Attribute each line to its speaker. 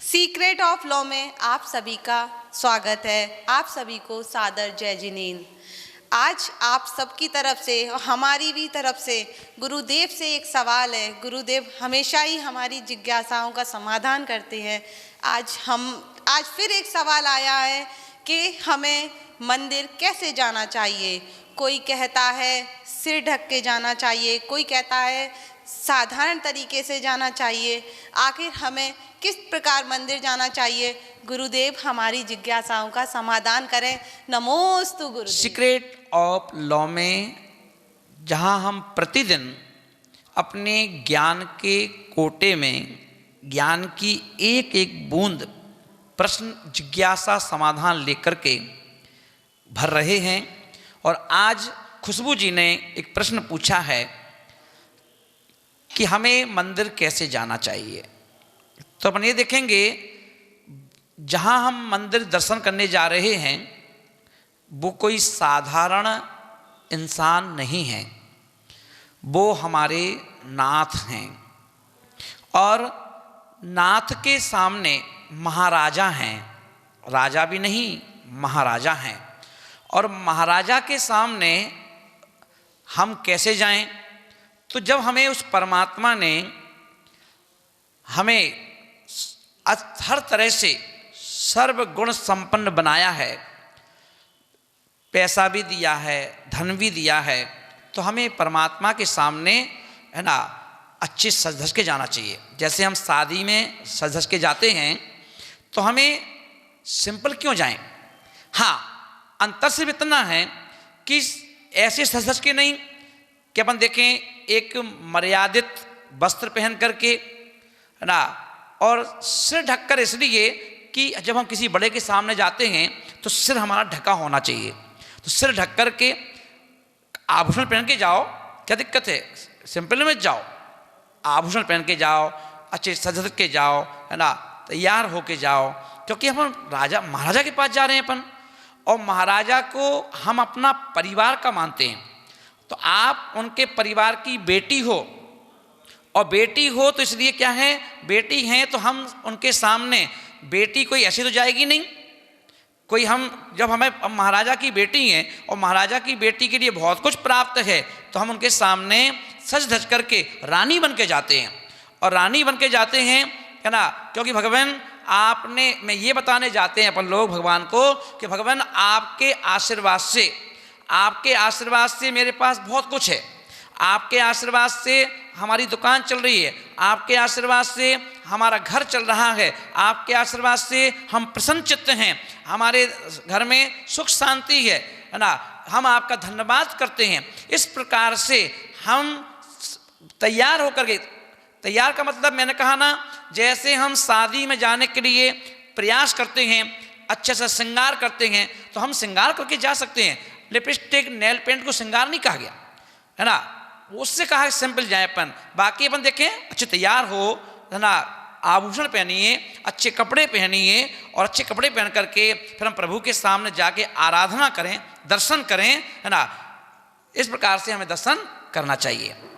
Speaker 1: Secret of law में आप सभी का स्वागत है। आप सभी को सादर जय जिनेंद्र। आज आप सबकी तरफ से और हमारी भी तरफ से गुरुदेव से एक सवाल है। गुरुदेव हमेशा ही हमारी जिज्ञासाओं का समाधान करते हैं। आज फिर एक सवाल आया है कि हमें मंदिर कैसे जाना चाहिए। कोई कहता है सिर ढक के जाना चाहिए, कोई कहता है साधारण तरीके से जाना चाहिए। आखिर हमें किस प्रकार मंदिर जाना चाहिए? गुरुदेव हमारी जिज्ञासाओं का समाधान करें। नमोस्तु गुरुदेव।
Speaker 2: सीक्रेट ऑफ लॉ में जहाँ हम प्रतिदिन अपने ज्ञान के कोटे में ज्ञान की एक एक बूंद प्रश्न जिज्ञासा समाधान लेकर के भर रहे हैं, और आज खुशबू जी ने एक प्रश्न पूछा है कि हमें मंदिर कैसे जाना चाहिए। तो अपन ये देखेंगे, जहाँ हम मंदिर दर्शन करने जा रहे हैं वो कोई साधारण इंसान नहीं है, वो हमारे नाथ हैं। और नाथ के सामने महाराजा हैं, राजा भी नहीं महाराजा हैं। और महाराजा के सामने हम कैसे जाएं? तो जब हमें उस परमात्मा ने हमें हर तरह से सर्वगुण संपन्न बनाया है, पैसा भी दिया है, धन भी दिया है, तो हमें परमात्मा के सामने है ना अच्छे सज धज के जाना चाहिए। जैसे हम शादी में सज धज के जाते हैं तो हमें सिंपल क्यों जाएं? हाँ, अंतर सिर्फ इतना है कि ऐसे सज धज के नहीं कि अपन देखें एक मर्यादित वस्त्र पहन करके है ना, और सिर ढककर, इसलिए कि जब हम किसी बड़े के सामने जाते हैं तो सिर हमारा ढका होना चाहिए। तो सिर ढक कर के आभूषण पहन के जाओ, क्या दिक्कत है? सिंपल में जाओ, आभूषण पहन के जाओ, अच्छे सज के जाओ, है ना, तैयार होके जाओ, क्योंकि हम राजा महाराजा के पास जा रहे हैं अपन, और महाराजा को हम अपना परिवार का मानते हैं। तो आप उनके परिवार की बेटी हो, और बेटी हो तो इसलिए क्या है, बेटी हैं तो हम उनके सामने, बेटी कोई ऐसी तो जाएगी नहीं। कोई हम जब हमें महाराजा की बेटी हैं और महाराजा की बेटी के लिए बहुत कुछ प्राप्त है, तो हम उनके सामने सज धज करके रानी बन के जाते हैं। और रानी बन के जाते हैं है ना, क्योंकि भगवान आपने, मैं ये बताने जाते हैं अपन लोग भगवान को कि भगवान आपके आशीर्वाद से मेरे पास बहुत कुछ है, आपके आशीर्वाद से हमारी दुकान चल रही है, आपके आशीर्वाद से हमारा घर चल रहा है, आपके आशीर्वाद से हम प्रसन्न चित्त हैं, हमारे घर में सुख शांति है ना, हम आपका धन्यवाद करते हैं। इस प्रकार से हम तैयार होकर के, तैयार का मतलब मैंने कहा ना, जैसे हम शादी में जाने के लिए प्रयास करते हैं, अच्छे से श्रृंगार करते हैं, तो हम श्रृंगार करके जा सकते हैं। लिपस्टिक नेल पेंट को श्रृंगार नहीं कहा गया है ना, उससे कहा सिंपल जाए अपन। बाकी अपन देखें अच्छे तैयार हो है ना, आभूषण पहनिए, अच्छे कपड़े पहनिए, और अच्छे कपड़े पहन करके फिर हम प्रभु के सामने जाके आराधना करें, दर्शन करें है ना। इस प्रकार से हमें दर्शन करना चाहिए।